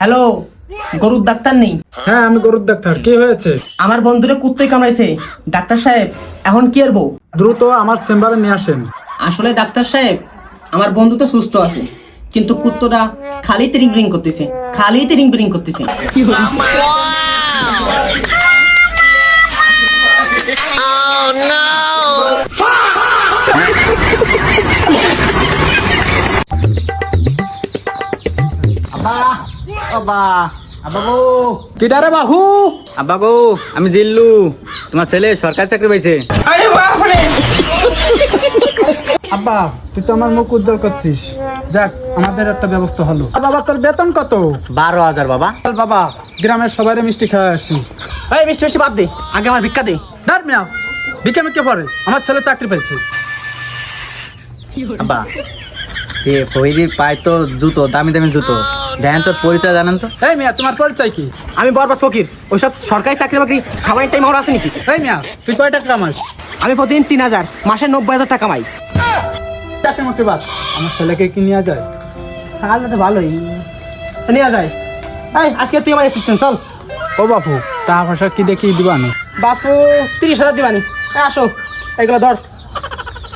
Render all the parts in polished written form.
Hello, গরুর doctor নেই? হ্যাঁ, আমি গরুর ডাক্তার। কি হয়েছে? আমার বন্ধুরে কুত্তই কামড়াইছে। ডাক্তার সাহেব, এখন কি করবো? দ্রুত আমার চেম্বারে নিয়ে আসেন। আসলে ডাক্তার সাহেব, আমার বন্ধু তো সুস্থ আছে, কিন্তু কুত্তটা খালি তিরিং বিরিং করতেছে, খালি তিরিং বিরিং করতেছে। কিডারে বাহু? আব্বা গো, আমি জিল্লু। তোমার ছেলে সরকারি চাকরি পাইছে। আব্বা, তুই তো আমার মুখ উজ্জ্বল করছিস। যাক, আমাদের একটা ব্যবস্থা হলো। বাবা, তোর বেতন কত? 12,000 বাবা। চল বাবা, গ্রামের সবাই মিষ্টি খাওয়া আসি। এই মিষ্টি মিষ্টি বাদ দে, আগে আমার ভিক্ষা দে। দাঁড় মিয়া, বিকে মিকে পড়ে, আমার ছেলে চাকরি পেয়েছে। আব্বা, এ ফহিদির পায় তো জুতো, দামি দামি জুতো। দেখেন তোর পরিচয় জানেন তো? এই মিয়া, তোমার পরিচয় কি? আমি বরবাদ ফকির। ওইসব সরকারি চাকরি বাকরি খাবারের টাইম আমার আছে নাকি? এই মিয়া, তুই কয় টাকা কামাস? আমি প্রতিদিন 3,000, মাসে 90,000 টাকা কামাই। চাকরি মুক্তি বাদ, আমার ছেলেকে কি নিয়ে যায়? সাল তো ভালোই নিয়ে যায়। এই আজকে তুই আমার অ্যাসিস্ট্যান্ট, চল। ও বাপু, টাকা পয়সা কি দেখি দিবানি? বাপু 30,000 দিবানি। আসো, এগুলো ধর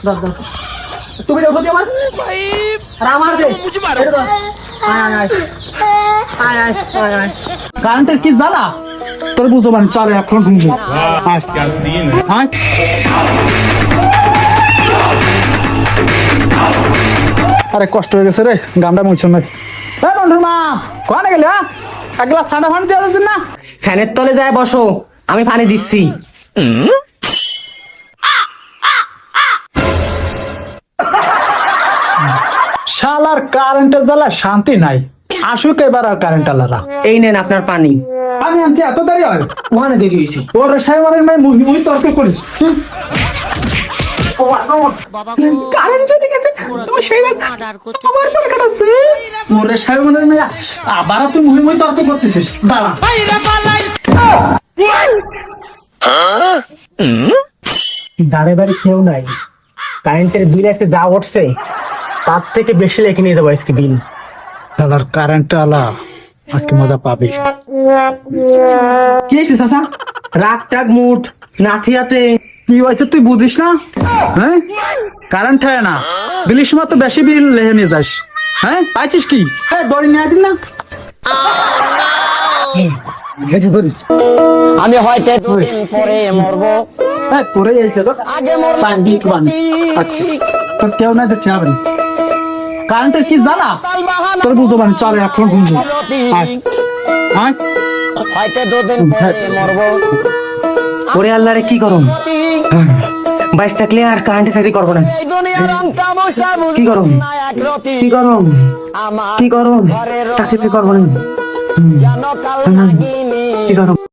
ধর ধর। তুমি দেখো দি আমার আর আমার দে। এটা ধর। আয় আয় আয় আয় আয় আয় আয়। কারেন্টের কি জ্বালা তোর বুঝো মানে, চলে এখন ঘুমবো। আরে কষ্ট হয়ে গেছে রে, গান্ডা মুছন না। বন্ধুর মা কোয়ানে গেলে? এক গ্লাস ঠান্ডা পানি দেওয়া যাচ্ছে না? ফ্যানের তলে যায় বসো, আমি পানি দিচ্ছি। শালার কারেন্টের জ্বালা শান্তি নাই। আসুক এবার আর কারেন্ট আলারা। এই নেন আপনার পানি। আমি আনতে এত দেরি হয়? ওখানে দেরি হয়েছে। ওর সাহেবের মেয়ে মুহি মুহি তর্ক করিস। কারেন্ট চলে গেছে, তুমি সেই আমার পরে কাটাচ্ছে। ওরে সাহেবের মেয়ে আবার তুই মুহি মুহি তর্ক করতেছিস। দাঁড়া, দাঁড়ে বাড়ি কেউ নাই। কারেন্টের বিল আজকে যা উঠছে তার থেকে বেশি লেখে নিয়ে যাবো আজকে বিল। শালার কারেন্ট আলা আজকে মজা পাবে। কি হয়েছে চাচা? রাগ টাগ মুঠ নাথিয়াতে কি হয়েছে তুই বুঝিস না? হ্যাঁ, কারেন্ট হয় না, বিলির সময় তো বেশি বিল লেহে নিয়ে যাস। হ্যাঁ, পাইছিস কি? দড়ি নিয়ে দিন না। আমি হয়তো দুদিন পরে মরবো, তোরে এইছে তো আগে মরলাম পানি পানি। তোর কেউ নাই দেখতে হবে না। কারেন্টের কি জ্বালা তোর বুঝো মানে, চলে এখন ঘুমবো। হয়তো দুদিন পরে মরবো। ওরে আল্লাহ রে, কি করুন? বাইশ থাকলে আর কারেন্টে চাকরি করবো না। এই দুনিয়ার রংটা বসা বলি কি করুন? না এক রতি, কি করুন? আমার কি করুন? ঘরের চাকরি করবো না। যেন কাল নাগিনি। কি করুন?